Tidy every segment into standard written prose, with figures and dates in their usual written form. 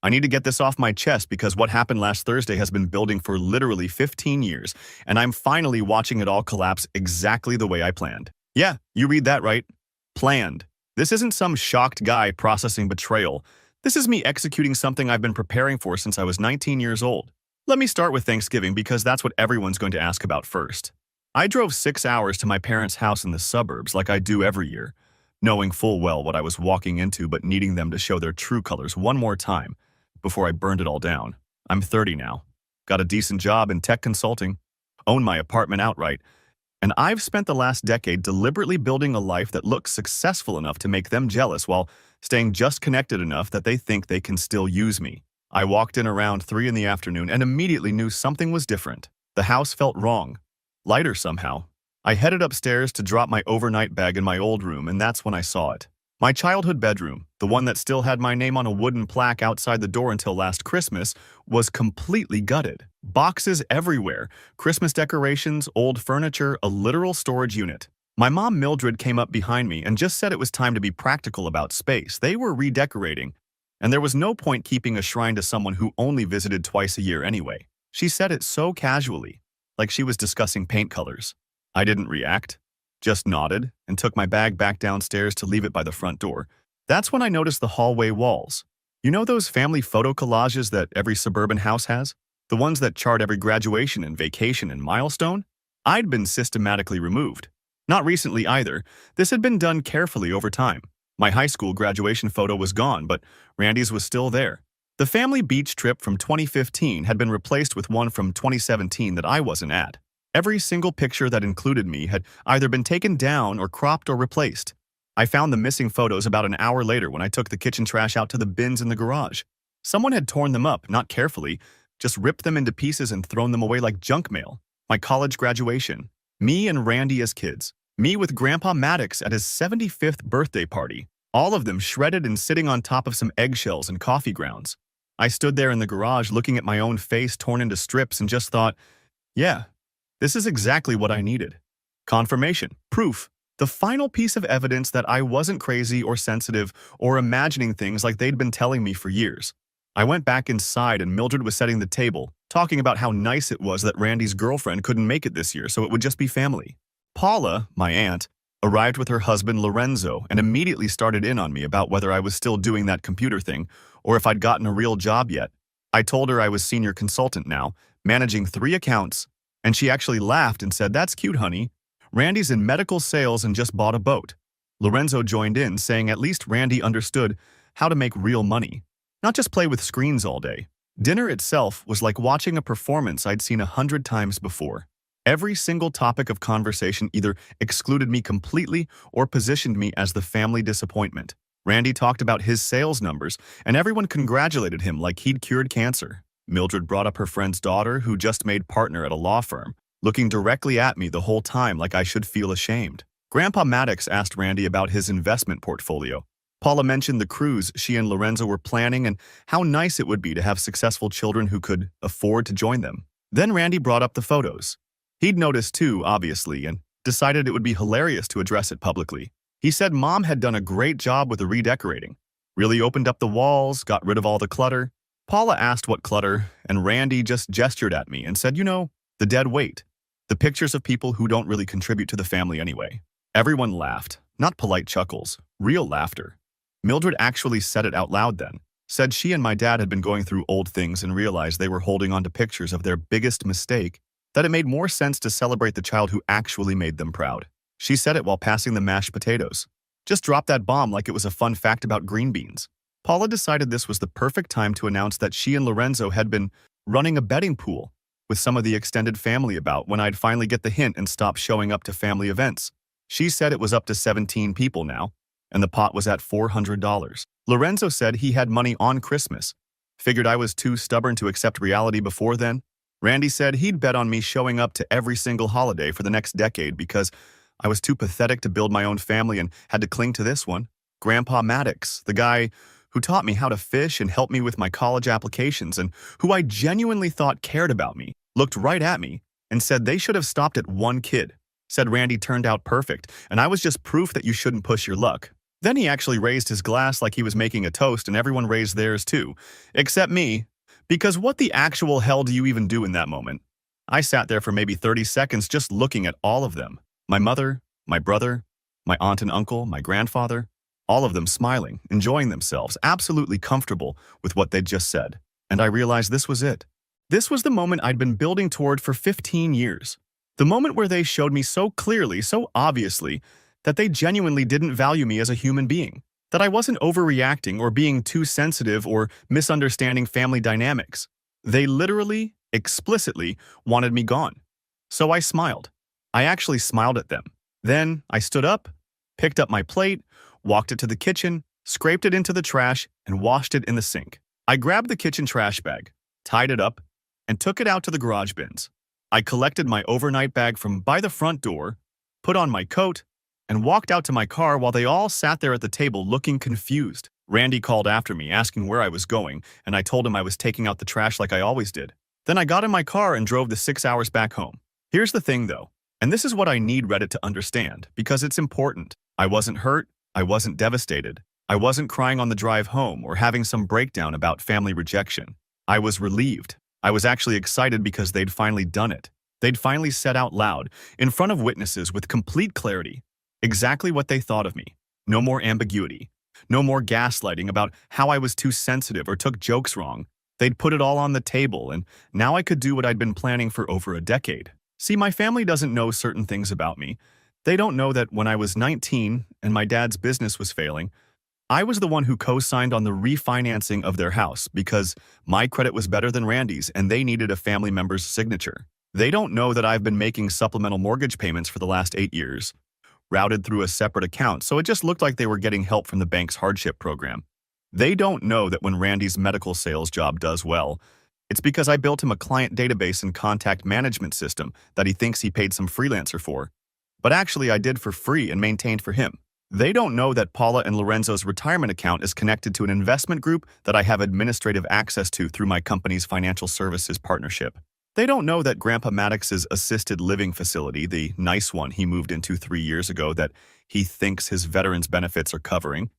I need to get this off my chest because what happened last Thursday has been building for literally 15 years, and I'm finally watching it all collapse exactly the way I planned. Yeah, you read that right. Planned. This isn't some shocked guy processing betrayal. This is me executing something I've been preparing for since I was 19 years old. Let me start with Thanksgiving because that's what everyone's going to ask about first. I drove 6 hours to my parents' house in the suburbs like I do every year, knowing full well what I was walking into but needing them to show their true colors one more time before I burned it all down. I'm 30 now, got a decent job in tech consulting, own my apartment outright, and I've spent the last decade deliberately building a life that looks successful enough to make them jealous while staying just connected enough that they think they can still use me. I walked in around 3 in the afternoon and immediately knew something was different. The house felt wrong, lighter somehow. I headed upstairs to drop my overnight bag in my old room, and that's when I saw it. My childhood bedroom, the one that still had my name on a wooden plaque outside the door until last Christmas, was completely gutted. Boxes everywhere, Christmas decorations, old furniture, a literal storage unit. My mom Mildred came up behind me and just said it was time to be practical about space. They were redecorating, and there was no point keeping a shrine to someone who only visited twice a year anyway. She said it so casually, like she was discussing paint colors. I didn't react, just nodded and took my bag back downstairs to leave it by the front door. That's when I noticed the hallway walls. You know those family photo collages that every suburban house has? The ones that chart every graduation and vacation and milestone? I'd been systematically removed. Not recently either. This had been done carefully over time. My high school graduation photo was gone, but Randy's was still there. The family beach trip from 2015 had been replaced with one from 2017 that I wasn't at. Every single picture that included me had either been taken down or cropped or replaced. I found the missing photos about an hour later when I took the kitchen trash out to the bins in the garage. Someone had torn them up, not carefully, just ripped them into pieces and thrown them away like junk mail. My college graduation. Me and Randy as kids. Me with Grandpa Maddox at his 75th birthday party. All of them shredded and sitting on top of some eggshells and coffee grounds. I stood there in the garage looking at my own face torn into strips and just thought, yeah, this is exactly what I needed. Confirmation, proof, the final piece of evidence that I wasn't crazy or sensitive or imagining things like they'd been telling me for years. I went back inside and Mildred was setting the table, talking about how nice it was that Randy's girlfriend couldn't make it this year, so it would just be family. Paula, my aunt, arrived with her husband Lorenzo and immediately started in on me about whether I was still doing that computer thing or if I'd gotten a real job yet. I told her I was senior consultant now, managing 3 accounts, and she actually laughed and said, "That's cute, honey. Randy's in medical sales and just bought a boat." Lorenzo joined in, saying at least Randy understood how to make real money, not just play with screens all day. Dinner itself was like watching a performance I'd seen 100 times before. Every single topic of conversation either excluded me completely or positioned me as the family disappointment. Randy talked about his sales numbers, and everyone congratulated him like he'd cured cancer. Mildred brought up her friend's daughter, who just made partner at a law firm, looking directly at me the whole time like I should feel ashamed. Grandpa Maddox asked Randy about his investment portfolio. Paula mentioned the cruise she and Lorenzo were planning and how nice it would be to have successful children who could afford to join them. Then Randy brought up the photos. He'd noticed too, obviously, and decided it would be hilarious to address it publicly. He said Mom had done a great job with the redecorating, really opened up the walls, got rid of all the clutter. Paula asked what clutter, and Randy just gestured at me and said, you know, the dead weight. The pictures of people who don't really contribute to the family anyway. Everyone laughed, not polite chuckles, real laughter. Mildred actually said it out loud then, said she and my dad had been going through old things and realized they were holding on to pictures of their biggest mistake, that it made more sense to celebrate the child who actually made them proud. She said it while passing the mashed potatoes. Just dropped that bomb like it was a fun fact about green beans. Paula decided this was the perfect time to announce that she and Lorenzo had been running a betting pool with some of the extended family about when I'd finally get the hint and stop showing up to family events. She said it was up to 17 people now, and the pot was at $400. Lorenzo said he had money on Christmas. Figured I was too stubborn to accept reality before then. Randy said he'd bet on me showing up to every single holiday for the next decade because I was too pathetic to build my own family and had to cling to this one. Grandpa Maddox, the guy who taught me how to fish and helped me with my college applications and who I genuinely thought cared about me, looked right at me and said they should have stopped at 1 kid. Said Randy turned out perfect, and I was just proof that you shouldn't push your luck. Then he actually raised his glass like he was making a toast, and everyone raised theirs too, except me. Because what the actual hell do you even do in that moment? I sat there for maybe 30 seconds just looking at all of them. My mother, my brother, my aunt and uncle, my grandfather, all of them smiling, enjoying themselves, absolutely comfortable with what they'd just said. And I realized this was it. This was the moment I'd been building toward for 15 years. The moment where they showed me so clearly, so obviously, that they genuinely didn't value me as a human being, that I wasn't overreacting or being too sensitive or misunderstanding family dynamics. They literally, explicitly wanted me gone. So I smiled. I actually smiled at them. Then I stood up, picked up my plate, walked it to the kitchen, scraped it into the trash, and washed it in the sink. I grabbed the kitchen trash bag, tied it up, and took it out to the garage bins. I collected my overnight bag from by the front door, put on my coat, and walked out to my car while they all sat there at the table looking confused. Randy called after me, asking where I was going, and I told him I was taking out the trash like I always did. Then I got in my car and drove the 6 hours back home. Here's the thing though, and this is what I need Reddit to understand, because it's important. I wasn't hurt, I wasn't devastated, I wasn't crying on the drive home or having some breakdown about family rejection. I was relieved. I was actually excited because they'd finally done it. They'd finally said out loud, in front of witnesses with complete clarity, exactly what they thought of me. No more ambiguity. No more gaslighting about how I was too sensitive or took jokes wrong. They'd put it all on the table, and now I could do what I'd been planning for over a decade. See, my family doesn't know certain things about me. They don't know that when I was 19 and my dad's business was failing, I was the one who co-signed on the refinancing of their house because my credit was better than Randy's and they needed a family member's signature. They don't know that I've been making supplemental mortgage payments for the last 8 years, routed through a separate account, so it just looked like they were getting help from the bank's hardship program. They don't know that when Randy's medical sales job does well, it's because I built him a client database and contact management system that he thinks he paid some freelancer for, but actually I did for free and maintained for him. They don't know that Paula and Lorenzo's retirement account is connected to an investment group that I have administrative access to through my company's financial services partnership. They don't know that Grandpa Maddox's assisted living facility, the nice one he moved into 3 years ago that he thinks his veterans benefits are covering,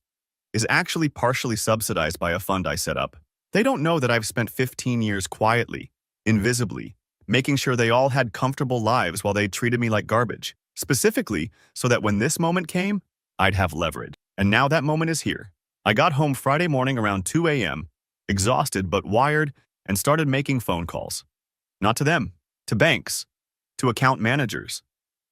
is actually partially subsidized by a fund I set up. They don't know that I've spent 15 years quietly, invisibly, making sure they all had comfortable lives while they treated me like garbage, specifically so that when this moment came, I'd have leverage. And now that moment is here. I got home Friday morning around 2 a.m., exhausted but wired, and started making phone calls. Not to them, to banks, to account managers,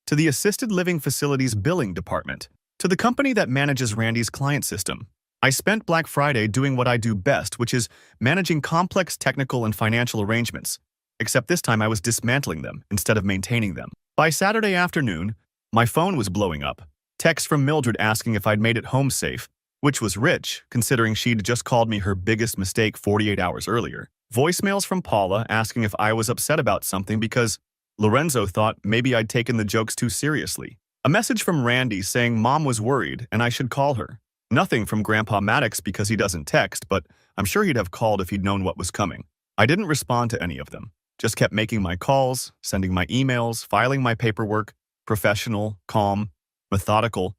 to the assisted living facility's billing department, to the company that manages Randy's client system. I spent Black Friday doing what I do best, which is managing complex technical and financial arrangements, except this time I was dismantling them instead of maintaining them. By Saturday afternoon, my phone was blowing up. Text from Mildred asking if I'd made it home safe, which was rich, considering she'd just called me her biggest mistake 48 hours earlier. Voicemails from Paula asking if I was upset about something because Lorenzo thought maybe I'd taken the jokes too seriously. A message from Randy saying Mom was worried and I should call her. Nothing from Grandpa Maddox because he doesn't text, but I'm sure he'd have called if he'd known what was coming. I didn't respond to any of them. Just kept making my calls, sending my emails, filing my paperwork, professional, calm, methodical.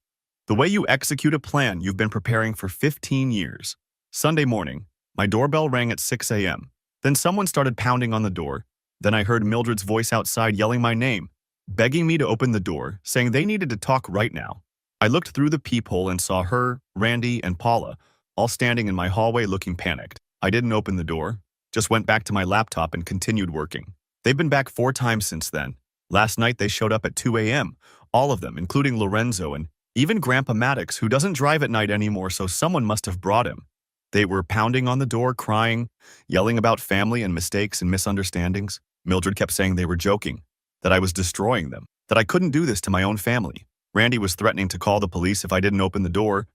The way you execute a plan you've been preparing for 15 years. Sunday morning, my doorbell rang at 6 a.m. Then someone started pounding on the door. Then I heard Mildred's voice outside yelling my name, begging me to open the door, saying they needed to talk right now. I looked through the peephole and saw her, Randy, and Paula, all standing in my hallway looking panicked. I didn't open the door, just went back to my laptop and continued working. They've been back 4 times since then. Last night they showed up at 2 a.m., all of them, including Lorenzo and even Grandpa Maddox, who doesn't drive at night anymore, so someone must have brought him. They were pounding on the door, crying, yelling about family and mistakes and misunderstandings. Mildred kept saying they were joking, that I was destroying them, that I couldn't do this to my own family. Randy was threatening to call the police if I didn't open the door,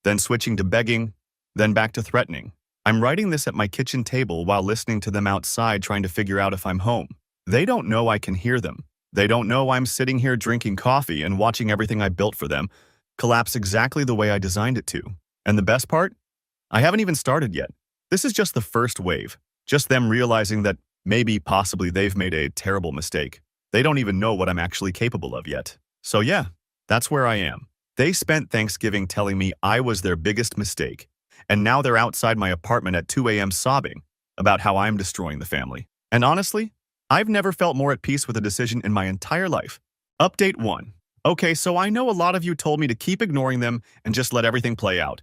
then switching to begging, then back to threatening. I'm writing this at my kitchen table while listening to them outside trying to figure out if I'm home. They don't know I can hear them. They don't know I'm sitting here drinking coffee and watching everything I built for them collapse exactly the way I designed it to. And the best part? I haven't even started yet. This is just the first wave. Just them realizing that maybe, possibly, they've made a terrible mistake. They don't even know what I'm actually capable of yet. So yeah, that's where I am. They spent Thanksgiving telling me I was their biggest mistake, and now they're outside my apartment at 2 a.m. sobbing about how I'm destroying the family. And honestly, I've never felt more at peace with a decision in my entire life. Update 1. Okay, so I know a lot of you told me to keep ignoring them and just let everything play out.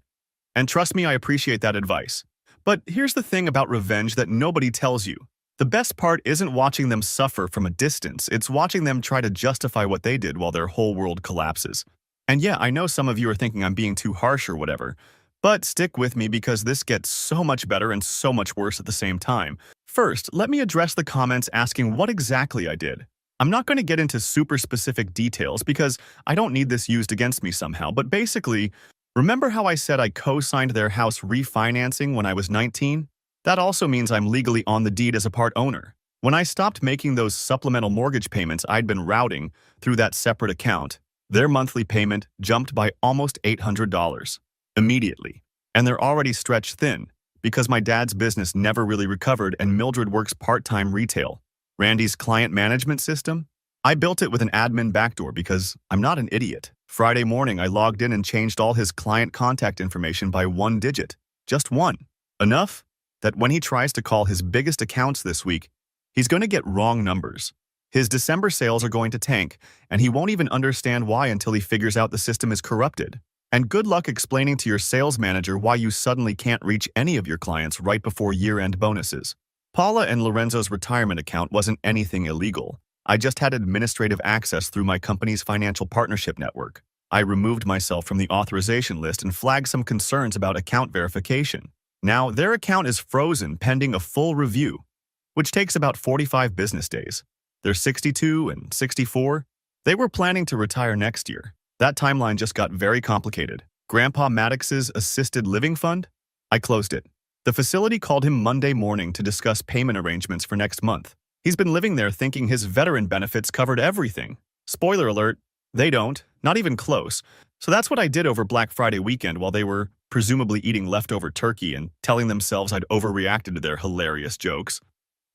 And trust me, I appreciate that advice. But here's the thing about revenge that nobody tells you. The best part isn't watching them suffer from a distance, it's watching them try to justify what they did while their whole world collapses. And yeah, I know some of you are thinking I'm being too harsh or whatever, but stick with me because this gets so much better and so much worse at the same time. First, let me address the comments asking what exactly I did. I'm not going to get into super specific details because I don't need this used against me somehow, but basically, remember how I said I co-signed their house refinancing when I was 19? That also means I'm legally on the deed as a part owner. When I stopped making those supplemental mortgage payments I'd been routing through that separate account, their monthly payment jumped by almost $800 immediately. And they're already stretched thin because my dad's business never really recovered and Mildred works part-time retail. Randy's client management system? I built it with an admin backdoor because I'm not an idiot. Friday morning, I logged in and changed all his client contact information by one digit. Just one. Enough that when he tries to call his biggest accounts this week, he's going to get wrong numbers. His December sales are going to tank, and he won't even understand why until he figures out the system is corrupted. And good luck explaining to your sales manager why you suddenly can't reach any of your clients right before year-end bonuses. Paula and Lorenzo's retirement account wasn't anything illegal. I just had administrative access through my company's financial partnership network. I removed myself from the authorization list and flagged some concerns about account verification. Now, their account is frozen pending a full review, which takes about 45 business days. They're 62 and 64. They were planning to retire next year. That timeline just got very complicated. Grandpa Maddox's assisted living fund? I closed it. The facility called him Monday morning to discuss payment arrangements for next month. He's been living there thinking his veteran benefits covered everything. Spoiler alert, they don't, not even close. So that's what I did over Black Friday weekend while they were presumably eating leftover turkey and telling themselves I'd overreacted to their hilarious jokes.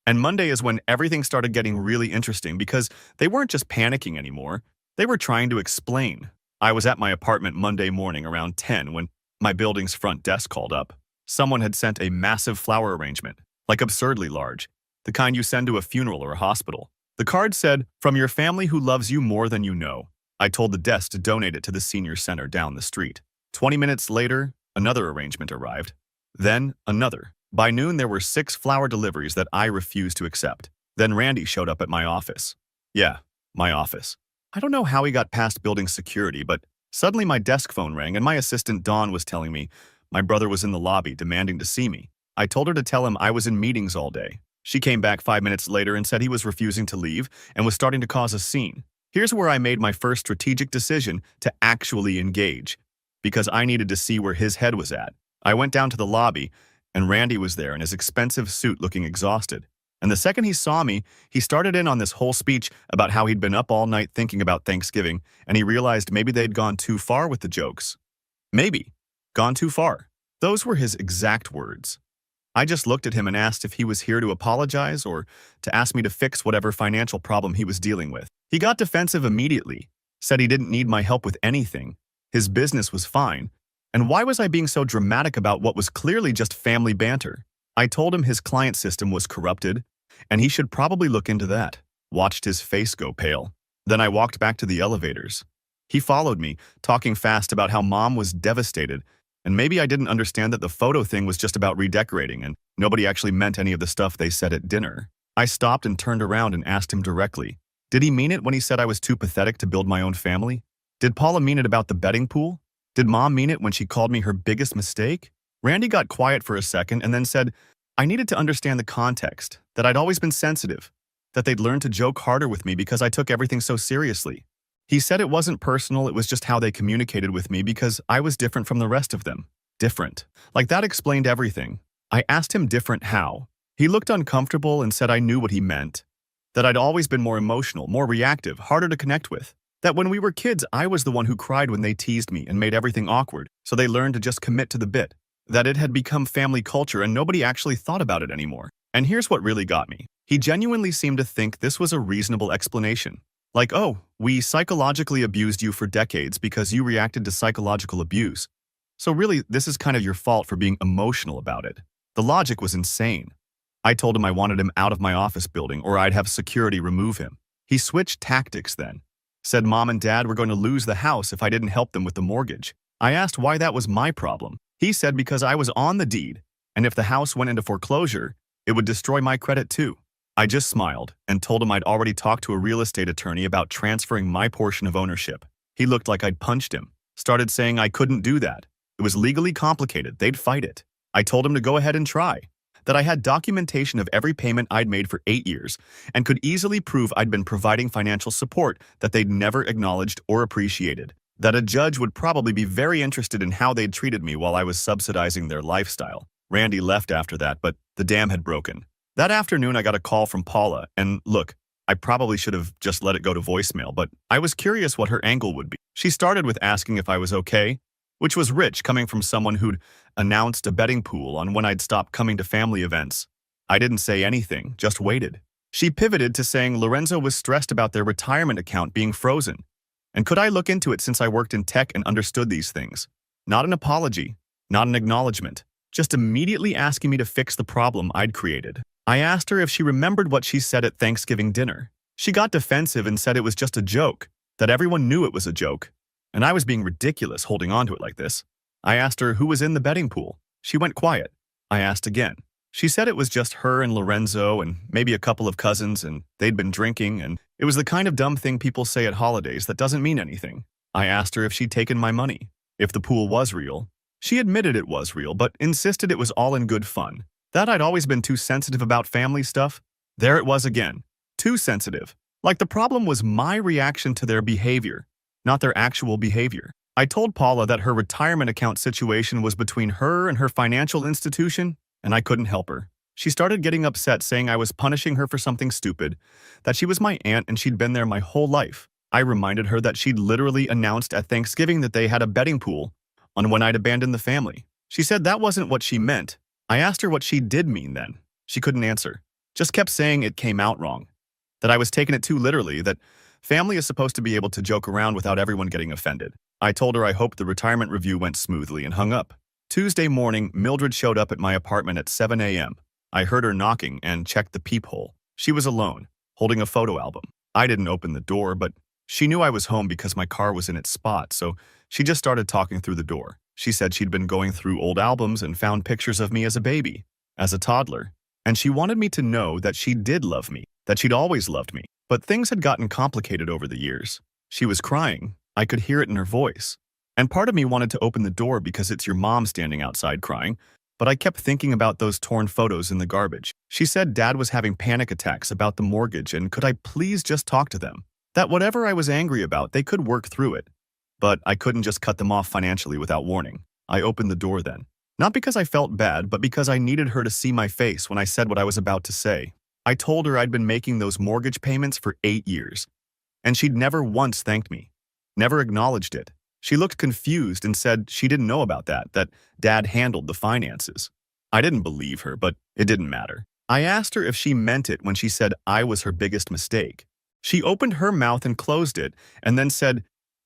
And Monday is when everything started getting really interesting because they weren't just panicking anymore. They were trying to explain. I was at my apartment Monday morning around 10 when my building's front desk called up. Someone had sent a massive flower arrangement, like absurdly large, the kind you send to a funeral or a hospital. The card said, "From your family who loves you more than you know." I told the desk to donate it to the senior center down the street. 20 minutes later, another arrangement arrived. Then another. By noon, there were 6 flower deliveries that I refused to accept. Then Randy showed up at my office. Yeah, my office. I don't know how he got past building security, but suddenly my desk phone rang and my assistant Dawn was telling me my brother was in the lobby demanding to see me. I told her to tell him I was in meetings all day. She came back 5 minutes later and said he was refusing to leave and was starting to cause a scene. Here's where I made my first strategic decision to actually engage, because I needed to see where his head was at. I went down to the lobby, and Randy was there in his expensive suit looking exhausted. And the second he saw me, he started in on this whole speech about how he'd been up all night thinking about Thanksgiving, and he realized maybe they'd gone too far with the jokes. Maybe. Gone too far. Those were his exact words. I just looked at him and asked if he was here to apologize or to ask me to fix whatever financial problem he was dealing with. He got defensive immediately, said he didn't need my help with anything. His business was fine. And why was I being so dramatic about what was clearly just family banter? I told him his client system was corrupted, and he should probably look into that. Watched his face go pale. Then I walked back to the elevators. He followed me, talking fast about how Mom was devastated, and maybe I didn't understand that the photo thing was just about redecorating and nobody actually meant any of the stuff they said at dinner. I stopped and turned around and asked him directly, did he mean it when he said I was too pathetic to build my own family? Did Paula mean it about the betting pool? Did Mom mean it when she called me her biggest mistake? Randy got quiet for a second and then said, I needed to understand the context, that I'd always been sensitive, that they'd learned to joke harder with me because I took everything so seriously. He said it wasn't personal, it was just how they communicated with me because I was different from the rest of them. Different. Like that explained everything. I asked him different how. He looked uncomfortable and said I knew what he meant. That I'd always been more emotional, more reactive, harder to connect with. That when we were kids, I was the one who cried when they teased me and made everything awkward, so they learned to just commit to the bit. That it had become family culture and nobody actually thought about it anymore. And here's what really got me. He genuinely seemed to think this was a reasonable explanation. Like, oh, we psychologically abused you for decades because you reacted to psychological abuse. So really, this is kind of your fault for being emotional about it. The logic was insane. I told him I wanted him out of my office building or I'd have security remove him. He switched tactics then. Said mom and dad were going to lose the house if I didn't help them with the mortgage. I asked why that was my problem. He said because I was on the deed, and if the house went into foreclosure, it would destroy my credit too. I just smiled and told him I'd already talked to a real estate attorney about transferring my portion of ownership. He looked like I'd punched him, started saying I couldn't do that. It was legally complicated, they'd fight it. I told him to go ahead and try, that I had documentation of every payment I'd made for 8 years and could easily prove I'd been providing financial support that they'd never acknowledged or appreciated, that a judge would probably be very interested in how they'd treated me while I was subsidizing their lifestyle. Randy left after that, but the dam had broken. That afternoon, I got a call from Paula, and look, I probably should have just let it go to voicemail, but I was curious what her angle would be. She started with asking if I was okay, which was rich coming from someone who'd announced a betting pool on when I'd stop coming to family events. I didn't say anything, just waited. She pivoted to saying Lorenzo was stressed about their retirement account being frozen, and could I look into it since I worked in tech and understood these things? Not an apology, not an acknowledgement, just immediately asking me to fix the problem I'd created. I asked her if she remembered what she said at Thanksgiving dinner. She got defensive and said it was just a joke, that everyone knew it was a joke, and I was being ridiculous holding on to it like this. I asked her who was in the betting pool. She went quiet. I asked again. She said it was just her and Lorenzo and maybe a couple of cousins and they'd been drinking and it was the kind of dumb thing people say at holidays that doesn't mean anything. I asked her if she'd taken my money, if the pool was real. She admitted it was real but insisted it was all in good fun. That I'd always been too sensitive about family stuff. There it was again. Too sensitive. Like the problem was my reaction to their behavior, not their actual behavior. I told Paula that her retirement account situation was between her and her financial institution, and I couldn't help her. She started getting upset saying I was punishing her for something stupid, that she was my aunt and she'd been there my whole life. I reminded her that she'd literally announced at Thanksgiving that they had a betting pool on when I'd abandoned the family. She said that wasn't what she meant. I asked her what she did mean then. She couldn't answer. Just kept saying it came out wrong, that I was taking it too literally, that family is supposed to be able to joke around without everyone getting offended. I told her I hoped the retirement review went smoothly and hung up. Tuesday morning, Mildred showed up at my apartment at 7 a.m. I heard her knocking and checked the peephole. She was alone, holding a photo album. I didn't open the door, but she knew I was home because my car was in its spot, so she just started talking through the door. She said she'd been going through old albums and found pictures of me as a baby, as a toddler, and she wanted me to know that she did love me, that she'd always loved me. But things had gotten complicated over the years. She was crying. I could hear it in her voice. And part of me wanted to open the door because it's your mom standing outside crying, but I kept thinking about those torn photos in the garbage. She said Dad was having panic attacks about the mortgage and could I please just talk to them? That whatever I was angry about, they could work through it. But I couldn't just cut them off financially without warning. I opened the door then. Not because I felt bad, but because I needed her to see my face when I said what I was about to say. I told her I'd been making those mortgage payments for 8 years, and she'd never once thanked me, never acknowledged it. She looked confused and said she didn't know about that Dad handled the finances. I didn't believe her, but it didn't matter. I asked her if she meant it when she said I was her biggest mistake. She opened her mouth and closed it, and then said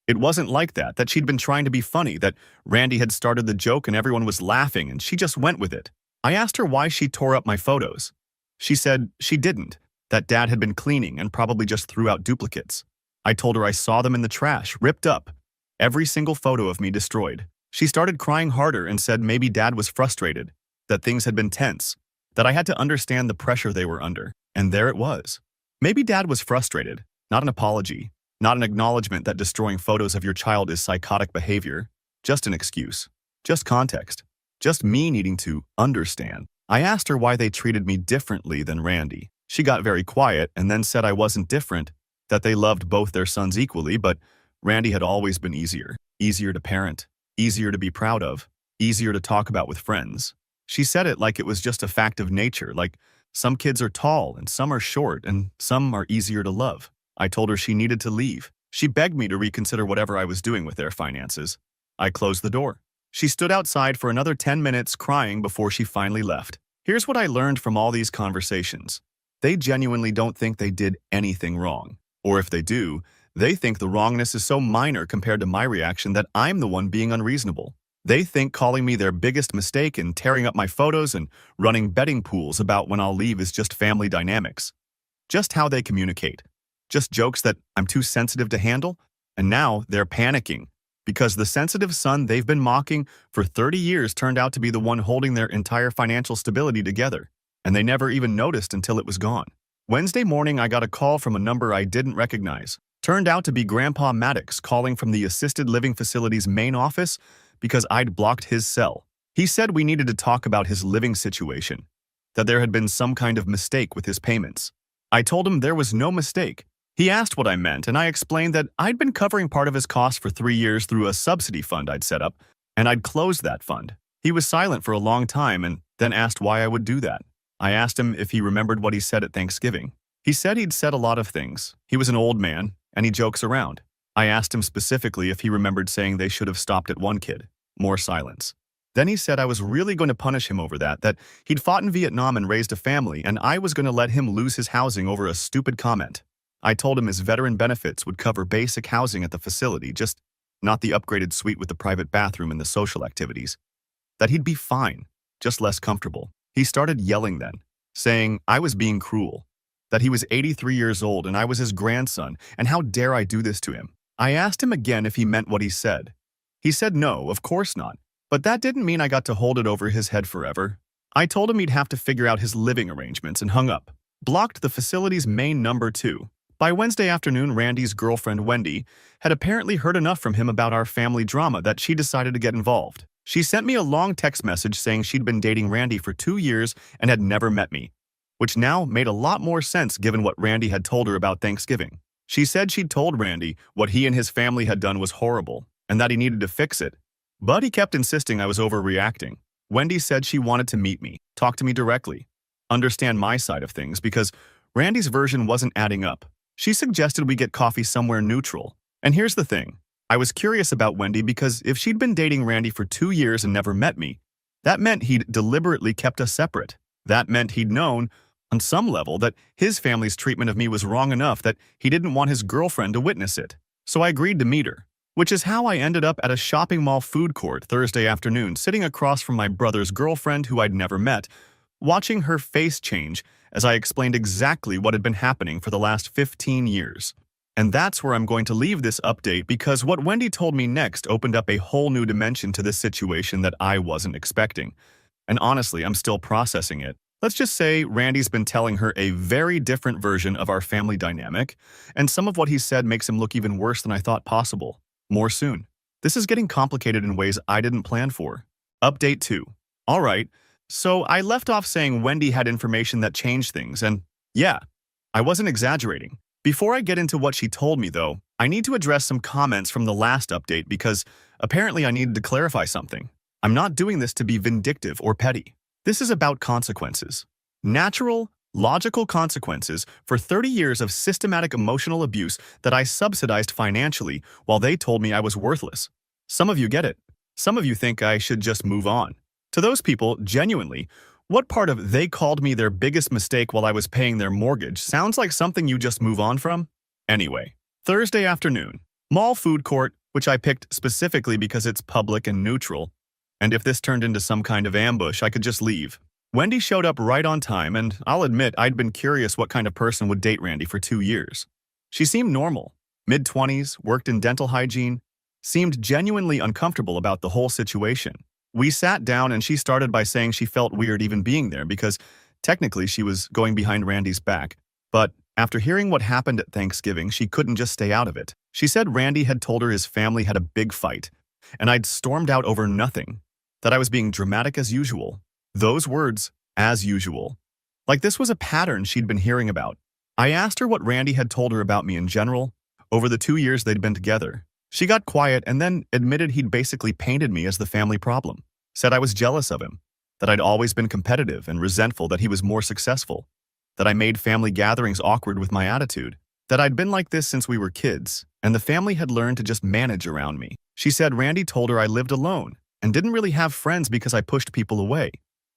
it wasn't like that she'd been trying to be funny, that Randy had started the joke and everyone was laughing and she just went with it. I asked her why she tore up my photos. She said she didn't, that Dad had been cleaning and probably just threw out duplicates. I told her I saw them in the trash, ripped up, every single photo of me destroyed. She started crying harder and said maybe Dad was frustrated, that things had been tense, that I had to understand the pressure they were under. And there it was. Maybe Dad was frustrated, not an apology, not an acknowledgement that destroying photos of your child is psychotic behavior, just an excuse, just context, just me needing to understand. I asked her why they treated me differently than Randy. She got very quiet and then said I wasn't different, that they loved both their sons equally, but Randy had always been easier to parent, easier to be proud of, easier to talk about with friends. She said it like it was just a fact of nature, like some kids are tall and some are short and some are easier to love. I told her she needed to leave. She begged me to reconsider whatever I was doing with their finances. I closed the door. She stood outside for another 10 minutes crying before she finally left. Here's what I learned from all these conversations. They genuinely don't think they did anything wrong, Or if they do, they think the wrongness is so minor compared to my reaction that I'm the one being unreasonable. They think calling me their biggest mistake and tearing up my photos and running betting pools about when I'll leave is just family dynamics. Just how they communicate. Just jokes that I'm too sensitive to handle. And now they're panicking because the sensitive son they've been mocking for 30 years turned out to be the one holding their entire financial stability together. And they never even noticed until it was gone. Wednesday morning, I got a call from a number I didn't recognize. Turned out to be Grandpa Maddox calling from the assisted living facility's main office because I'd blocked his cell. He said we needed to talk about his living situation, that there had been some kind of mistake with his payments. I told him there was no mistake. He asked what I meant, and I explained that I'd been covering part of his costs for 3 years through a subsidy fund I'd set up, and I'd closed that fund. He was silent for a long time and then asked why I would do that. I asked him if he remembered what he said at Thanksgiving. He said he'd said a lot of things. He was an old man, and he jokes around. I asked him specifically if he remembered saying they should have stopped at one kid. More silence. Then he said I was really going to punish him over that he'd fought in Vietnam and raised a family, and I was going to let him lose his housing over a stupid comment. I told him his veteran benefits would cover basic housing at the facility, just not the upgraded suite with the private bathroom and the social activities. That he'd be fine, just less comfortable. He started yelling then, saying I was being cruel, that he was 83 years old and I was his grandson, and how dare I do this to him. I asked him again if he meant what he said. He said no, of course not, but that didn't mean I got to hold it over his head forever. I told him he'd have to figure out his living arrangements and hung up. Blocked the facility's main number too. By Wednesday afternoon, Randy's girlfriend, Wendy, had apparently heard enough from him about our family drama that she decided to get involved. She sent me a long text message saying she'd been dating Randy for 2 years and had never met me, which now made a lot more sense given what Randy had told her about Thanksgiving. She said she'd told Randy what he and his family had done was horrible and that he needed to fix it, but he kept insisting I was overreacting. Wendy said she wanted to meet me, talk to me directly, understand my side of things because Randy's version wasn't adding up. She suggested we get coffee somewhere neutral. And here's the thing. I was curious about Wendy because if she'd been dating Randy for 2 years and never met me, that meant he'd deliberately kept us separate. That meant he'd known, on some level, that his family's treatment of me was wrong enough that he didn't want his girlfriend to witness it. So I agreed to meet her, which is how I ended up at a shopping mall food court Thursday afternoon, sitting across from my brother's girlfriend who I'd never met, watching her face change as I explained exactly what had been happening for the last 15 years. And that's where I'm going to leave this update because what Wendy told me next opened up a whole new dimension to this situation that I wasn't expecting. And honestly, I'm still processing it. Let's just say Randy's been telling her a very different version of our family dynamic, and some of what he said makes him look even worse than I thought possible. More soon. This is getting complicated in ways I didn't plan for. Update 2. All right. So I left off saying Wendy had information that changed things, and yeah, I wasn't exaggerating. Before I get into what she told me, though, I need to address some comments from the last update because apparently I needed to clarify something. I'm not doing this to be vindictive or petty. This is about consequences. Natural, logical consequences for 30 years of systematic emotional abuse that I subsidized financially while they told me I was worthless. Some of you get it. Some of you think I should just move on. To those people, genuinely, what part of they called me their biggest mistake while I was paying their mortgage sounds like something you just move on from? Anyway, Thursday afternoon, mall food court, which I picked specifically because it's public and neutral, and if this turned into some kind of ambush, I could just leave. Wendy showed up right on time, and I'll admit I'd been curious what kind of person would date Randy for 2 years. She seemed normal, mid-20s, worked in dental hygiene, seemed genuinely uncomfortable about the whole situation. We sat down and she started by saying she felt weird even being there because technically she was going behind Randy's back. But after hearing what happened at Thanksgiving, she couldn't just stay out of it. She said Randy had told her his family had a big fight, and I'd stormed out over nothing, that I was being dramatic as usual. Those words, as usual. Like this was a pattern she'd been hearing about. I asked her what Randy had told her about me in general, over the 2 years they'd been together. She got quiet and then admitted he'd basically painted me as the family problem. Said I was jealous of him, that I'd always been competitive and resentful that he was more successful, that I made family gatherings awkward with my attitude, that I'd been like this since we were kids, and the family had learned to just manage around me. She said Randy told her I lived alone and didn't really have friends because I pushed people away,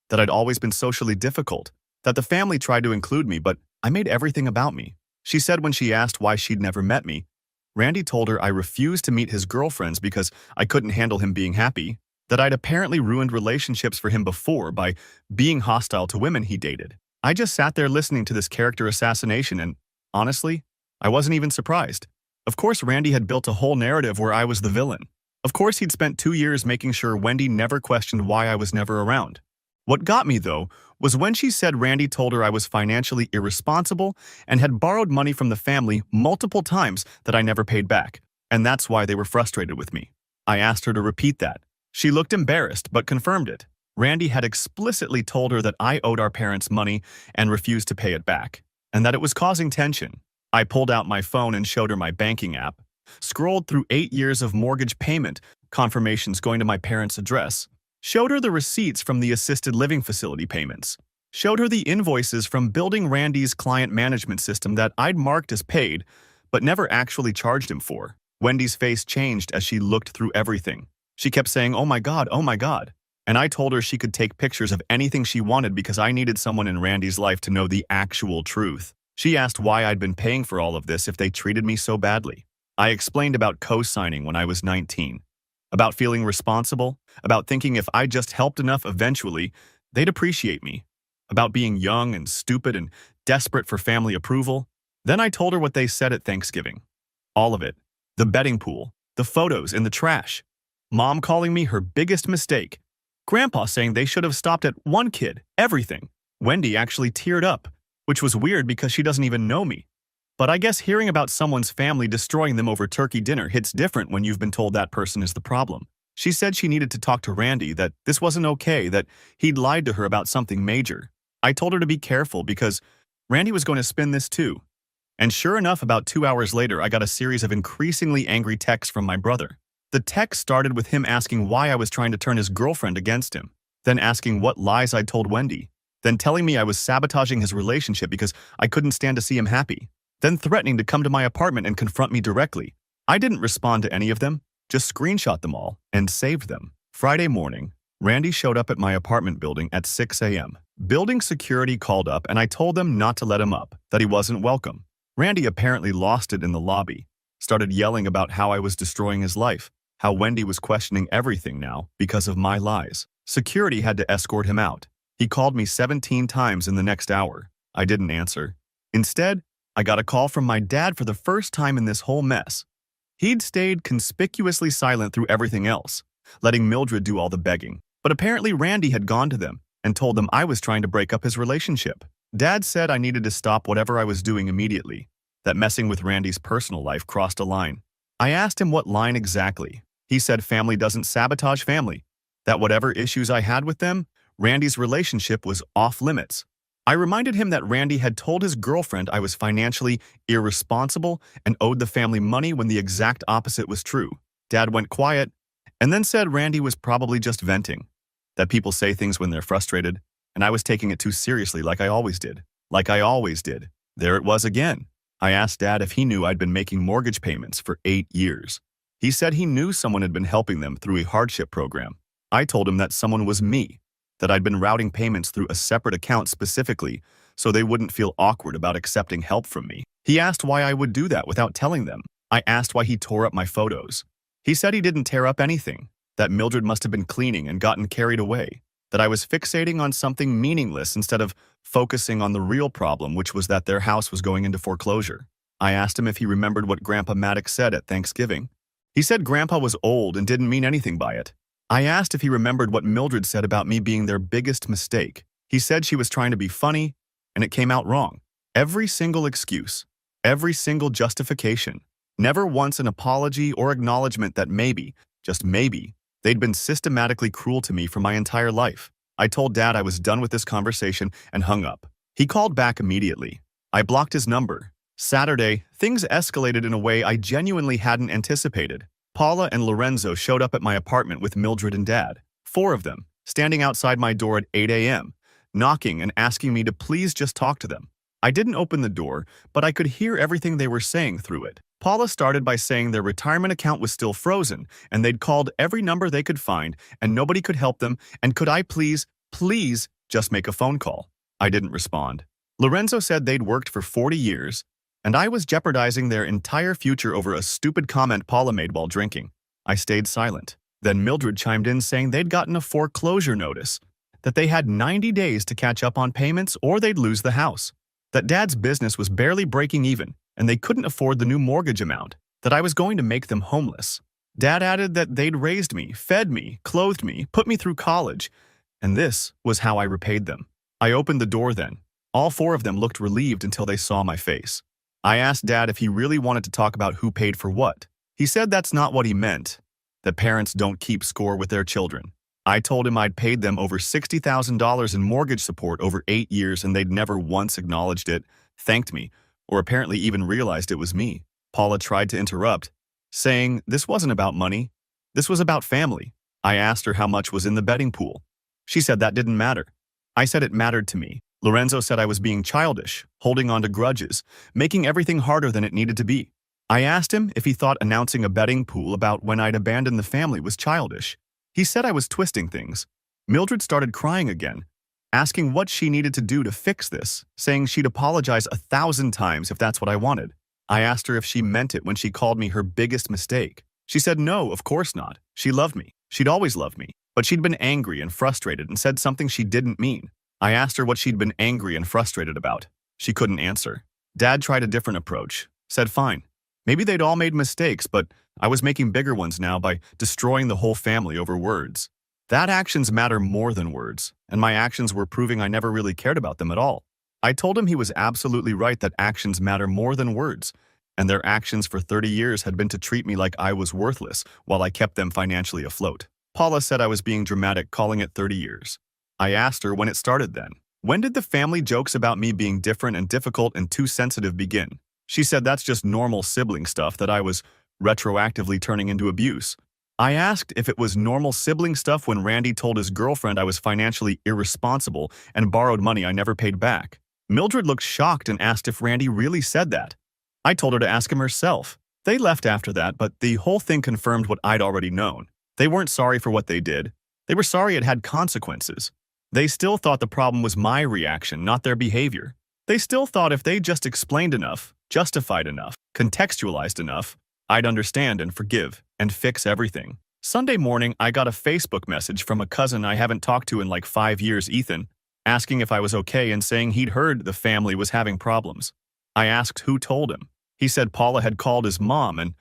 that I'd always been socially difficult, that the family tried to include me, but I made everything about me. She said when she asked why she'd never met me, Randy told her I refused to meet his girlfriends because I couldn't handle him being happy, that I'd apparently ruined relationships for him before by being hostile to women he dated. I just sat there listening to this character assassination and, honestly, I wasn't even surprised. Of course, Randy had built a whole narrative where I was the villain. Of course, he'd spent 2 years making sure Wendy never questioned why I was never around. What got me, though, was when she said Randy told her I was financially irresponsible and had borrowed money from the family multiple times that I never paid back, and that's why they were frustrated with me. I asked her to repeat that. She looked embarrassed, but confirmed it. Randy had explicitly told her that I owed our parents money and refused to pay it back, and that it was causing tension. I pulled out my phone and showed her my banking app, scrolled through 8 years of mortgage payment confirmations going to my parents' address, showed her the receipts from the assisted living facility payments, showed her the invoices from building Randy's client management system that I'd marked as paid, but never actually charged him for. Wendy's face changed as she looked through everything. She kept saying, "Oh my God, oh my God." And I told her she could take pictures of anything she wanted because I needed someone in Randy's life to know the actual truth. She asked why I'd been paying for all of this if they treated me so badly. I explained about co-signing when I was 19, about feeling responsible, about thinking if I just helped enough eventually, they'd appreciate me, about being young and stupid and desperate for family approval. Then I told her what they said at Thanksgiving. All of it. The betting pool, the photos in the trash, Mom calling me her biggest mistake, Grandpa saying they should have stopped at one kid, everything. Wendy actually teared up, which was weird because she doesn't even know me. But I guess hearing about someone's family destroying them over turkey dinner hits different when you've been told that person is the problem. She said she needed to talk to Randy, that this wasn't okay, that he'd lied to her about something major. I told her to be careful because Randy was going to spin this too. And sure enough, about 2 hours later, I got a series of increasingly angry texts from my brother. The text started with him asking why I was trying to turn his girlfriend against him, then asking what lies I'd told Wendy, then telling me I was sabotaging his relationship because I couldn't stand to see him happy, then threatening to come to my apartment and confront me directly. I didn't respond to any of them, just screenshot them all and saved them. Friday morning, Randy showed up at my apartment building at 6 a.m. Building security called up and I told them not to let him up, that he wasn't welcome. Randy apparently lost it in the lobby, started yelling about how I was destroying his life, how Wendy was questioning everything now because of my lies. Security had to escort him out. He called me 17 times in the next hour. I didn't answer. Instead, I got a call from my dad for the first time in this whole mess. He'd stayed conspicuously silent through everything else, letting Mildred do all the begging. But apparently Randy had gone to them and told them I was trying to break up his relationship. Dad said I needed to stop whatever I was doing immediately, that messing with Randy's personal life crossed a line. I asked him what line exactly. He said family doesn't sabotage family, that whatever issues I had with them, Randy's relationship was off limits. I reminded him that Randy had told his girlfriend I was financially irresponsible and owed the family money when the exact opposite was true. Dad went quiet and then said Randy was probably just venting, that people say things when they're frustrated, and I was taking it too seriously like I always did. Like I always did. There it was again. I asked Dad if he knew I'd been making mortgage payments for 8 years. He said he knew someone had been helping them through a hardship program. I told him that someone was me, that I'd been routing payments through a separate account specifically so they wouldn't feel awkward about accepting help from me. He asked why I would do that without telling them. I asked why he tore up my photos. He said he didn't tear up anything, that Mildred must have been cleaning and gotten carried away, that I was fixating on something meaningless instead of focusing on the real problem, which was that their house was going into foreclosure. I asked him if he remembered what Grandpa Maddox said at Thanksgiving. He said Grandpa was old and didn't mean anything by it. I asked if he remembered what Mildred said about me being their biggest mistake. He said she was trying to be funny, and it came out wrong. Every single excuse, every single justification, never once an apology or acknowledgement that maybe, just maybe, they'd been systematically cruel to me for my entire life. I told Dad I was done with this conversation and hung up. He called back immediately. I blocked his number. Saturday, things escalated in a way I genuinely hadn't anticipated. Paula and Lorenzo showed up at my apartment with Mildred and Dad, 4 of them, standing outside my door at 8 a.m., knocking and asking me to please just talk to them. I didn't open the door, but I could hear everything they were saying through it. Paula started by saying their retirement account was still frozen, and they'd called every number they could find, and nobody could help them, and could I please just make a phone call? I didn't respond. Lorenzo said they'd worked for 40 years, and I was jeopardizing their entire future over a stupid comment Paula made while drinking. I stayed silent. Then Mildred chimed in saying they'd gotten a foreclosure notice, that they had 90 days to catch up on payments or they'd lose the house, that Dad's business was barely breaking even and they couldn't afford the new mortgage amount, that I was going to make them homeless. Dad added that they'd raised me, fed me, clothed me, put me through college, and this was how I repaid them. I opened the door then. All four of them looked relieved until they saw my face. I asked Dad if he really wanted to talk about who paid for what. He said that's not what he meant, that parents don't keep score with their children. I told him I'd paid them over $60,000 in mortgage support over 8 years and they'd never once acknowledged it, thanked me, or apparently even realized it was me. Paula tried to interrupt, saying this wasn't about money. This was about family. I asked her how much was in the betting pool. She said that didn't matter. I said it mattered to me. Lorenzo said I was being childish, holding on to grudges, making everything harder than it needed to be. I asked him if he thought announcing a betting pool about when I'd abandoned the family was childish. He said I was twisting things. Mildred started crying again, asking what she needed to do to fix this, saying she'd apologize 1,000 times if that's what I wanted. I asked her if she meant it when she called me her biggest mistake. She said no, of course not. She loved me. She'd always loved me. But she'd been angry and frustrated and said something she didn't mean. I asked her what she'd been angry and frustrated about. She couldn't answer. Dad tried a different approach. Said fine. Maybe they'd all made mistakes, but I was making bigger ones now by destroying the whole family over words. That actions matter more than words, and my actions were proving I never really cared about them at all. I told him he was absolutely right that actions matter more than words, and their actions for 30 years had been to treat me like I was worthless while I kept them financially afloat. Paula said I was being dramatic calling it 30 years. I asked her when it started then. When did the family jokes about me being different and difficult and too sensitive begin? She said that's just normal sibling stuff that I was retroactively turning into abuse. I asked if it was normal sibling stuff when Randy told his girlfriend I was financially irresponsible and borrowed money I never paid back. Mildred looked shocked and asked if Randy really said that. I told her to ask him herself. They left after that, but the whole thing confirmed what I'd already known. They weren't sorry for what they did. They were sorry it had consequences. They still thought the problem was my reaction, not their behavior. They still thought if they just explained enough, justified enough, contextualized enough, I'd understand and forgive and fix everything. Sunday morning, I got a Facebook message from a cousin I haven't talked to in like 5 years, Ethan, asking if I was okay and saying he'd heard the family was having problems. I asked who told him. He said Paula had called his mom and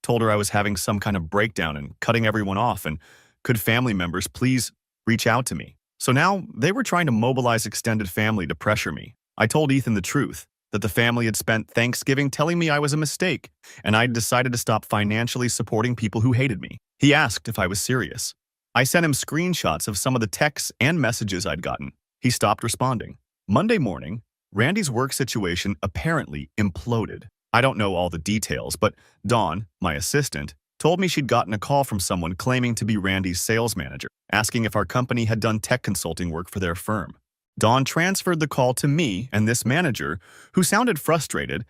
told her I was having some kind of breakdown and cutting everyone off and could family members please reach out to me. So now they were trying to mobilize extended family to pressure me. I told Ethan the truth, that the family had spent Thanksgiving telling me I was a mistake, and I'd decided to stop financially supporting people who hated me. He asked if I was serious. I sent him screenshots of some of the texts and messages I'd gotten. He stopped responding. Monday morning, Randy's work situation apparently imploded. I don't know all the details, but Dawn, my assistant, told me she'd gotten a call from someone claiming to be Randy's sales manager, asking if our company had done tech consulting work for their firm. Dawn transferred the call to me, and this manager, who sounded frustrated,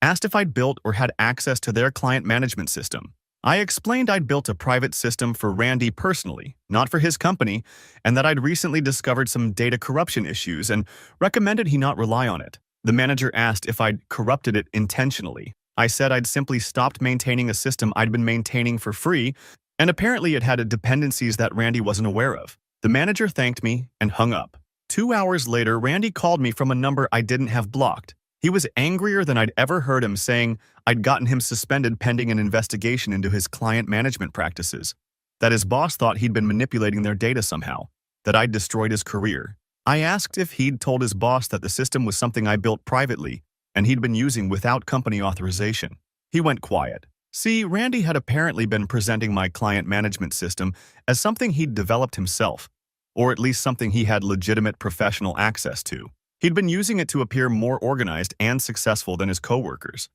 asked if I'd built or had access to their client management system. I explained I'd built a private system for Randy personally, not for his company, and that I'd recently discovered some data corruption issues and recommended he not rely on it. The manager asked if I'd corrupted it intentionally. I said I'd simply stopped maintaining a system I'd been maintaining for free, and apparently it had dependencies that Randy wasn't aware of. The manager thanked me and hung up. 2 hours later, Randy called me from a number I didn't have blocked. He was angrier than I'd ever heard him, saying I'd gotten him suspended pending an investigation into his client management practices, that his boss thought he'd been manipulating their data somehow, that I'd destroyed his career. I asked if he'd told his boss that the system was something I built privately and he'd been using without company authorization. He went quiet. See, Randy had apparently been presenting my client management system as something he'd developed himself, or at least something he had legitimate professional access to. He'd been using it to appear more organized and successful than his coworkers.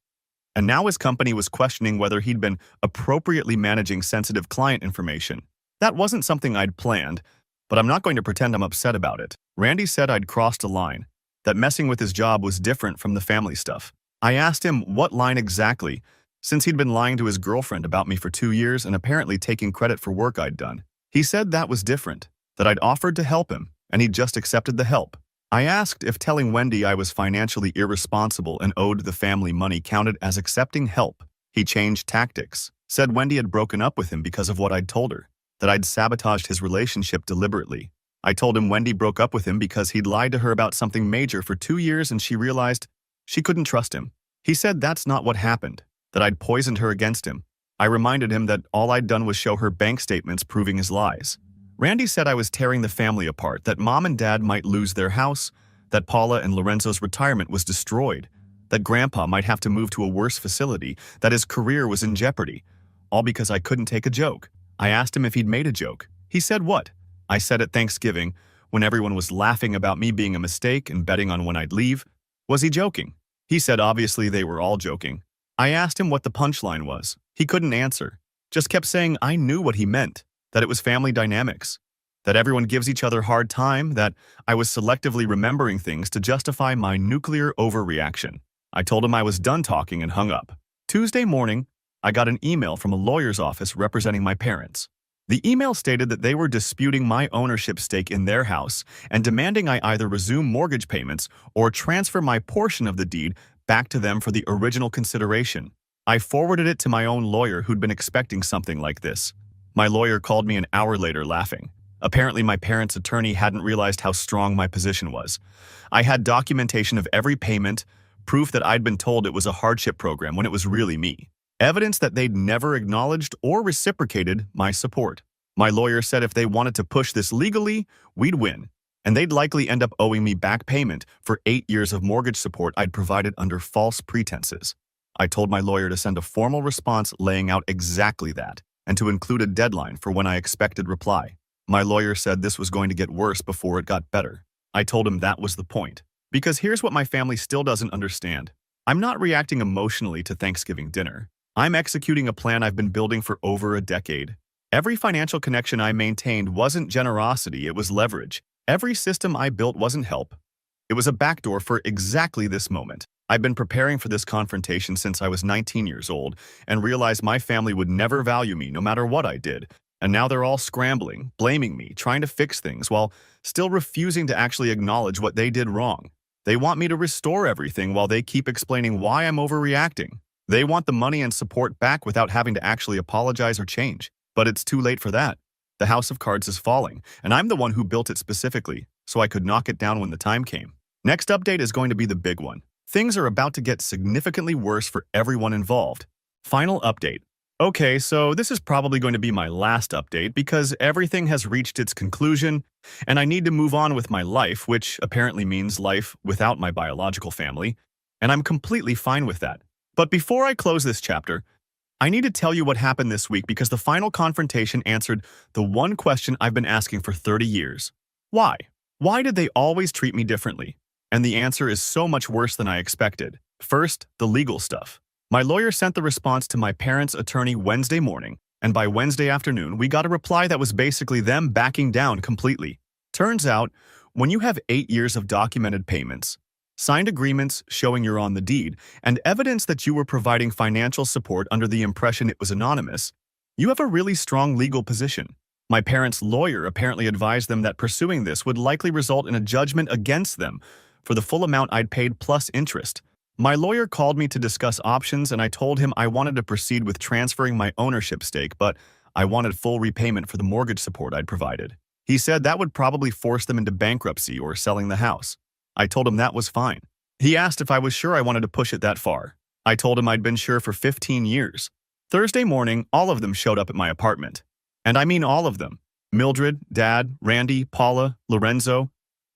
And now his company was questioning whether he'd been appropriately managing sensitive client information. That wasn't something I'd planned, but I'm not going to pretend I'm upset about it. Randy said I'd crossed a line, that messing with his job was different from the family stuff. I asked him what line exactly, since he'd been lying to his girlfriend about me for 2 years and apparently taking credit for work I'd done. He said that was different, that I'd offered to help him, and he'd just accepted the help. I asked if telling Wendy I was financially irresponsible and owed the family money counted as accepting help. He changed tactics, said Wendy had broken up with him because of what I'd told her, that I'd sabotaged his relationship deliberately. I told him Wendy broke up with him because he'd lied to her about something major for 2 years and she realized she couldn't trust him. He said that's not what happened, that I'd poisoned her against him. I reminded him that all I'd done was show her bank statements proving his lies. Randy said I was tearing the family apart, that Mom and Dad might lose their house, that Paula and Lorenzo's retirement was destroyed, that Grandpa might have to move to a worse facility, that his career was in jeopardy, all because I couldn't take a joke. I asked him if he'd made a joke. He said what? I said at Thanksgiving, when everyone was laughing about me being a mistake and betting on when I'd leave. Was he joking? He said obviously they were all joking. I asked him what the punchline was. He couldn't answer. Just kept saying I knew what he meant, that it was family dynamics, that everyone gives each other hard time, that I was selectively remembering things to justify my nuclear overreaction. I told him I was done talking and hung up. Tuesday morning, I got an email from a lawyer's office representing my parents. The email stated that they were disputing my ownership stake in their house and demanding I either resume mortgage payments or transfer my portion of the deed back to them for the original consideration. I forwarded it to my own lawyer who'd been expecting something like this. My lawyer called me an hour later laughing. Apparently my parents' attorney hadn't realized how strong my position was. I had documentation of every payment, proof that I'd been told it was a hardship program when it was really me. Evidence that they'd never acknowledged or reciprocated my support. My lawyer said if they wanted to push this legally, we'd win, and they'd likely end up owing me back payment for 8 years of mortgage support I'd provided under false pretenses. I told my lawyer to send a formal response laying out exactly that, and to include a deadline for when I expected reply. My lawyer said this was going to get worse before it got better. I told him that was the point. Because here's what my family still doesn't understand. I'm not reacting emotionally to Thanksgiving dinner. I'm executing a plan I've been building for over a decade. Every financial connection I maintained wasn't generosity, it was leverage. Every system I built wasn't help. It was a backdoor for exactly this moment. I've been preparing for this confrontation since I was 19 years old and realized my family would never value me no matter what I did. And now they're all scrambling, blaming me, trying to fix things while still refusing to actually acknowledge what they did wrong. They want me to restore everything while they keep explaining why I'm overreacting. They want the money and support back without having to actually apologize or change. But it's too late for that. The house of cards is falling, and I'm the one who built it specifically, so I could knock it down when the time came. Next update is going to be the big one. Things are about to get significantly worse for everyone involved. Final update. Okay, so this is probably going to be my last update because everything has reached its conclusion, and I need to move on with my life, which apparently means life without my biological family, and I'm completely fine with that. But before I close this chapter, I need to tell you what happened this week because the final confrontation answered the one question I've been asking for 30 years. Why? Why did they always treat me differently? And the answer is so much worse than I expected. First, the legal stuff. My lawyer sent the response to my parents' attorney Wednesday morning, and by Wednesday afternoon, we got a reply that was basically them backing down completely. Turns out, when you have 8 years of documented payments, signed agreements showing you're on the deed, and evidence that you were providing financial support under the impression it was anonymous, you have a really strong legal position. My parents' lawyer apparently advised them that pursuing this would likely result in a judgment against them for the full amount I'd paid plus interest. My lawyer called me to discuss options, and I told him I wanted to proceed with transferring my ownership stake, but I wanted full repayment for the mortgage support I'd provided. He said that would probably force them into bankruptcy or selling the house. I told him that was fine. He asked if I was sure I wanted to push it that far. I told him I'd been sure for 15 years. Thursday morning, all of them showed up at my apartment. And I mean all of them. Mildred, Dad, Randy, Paula, Lorenzo,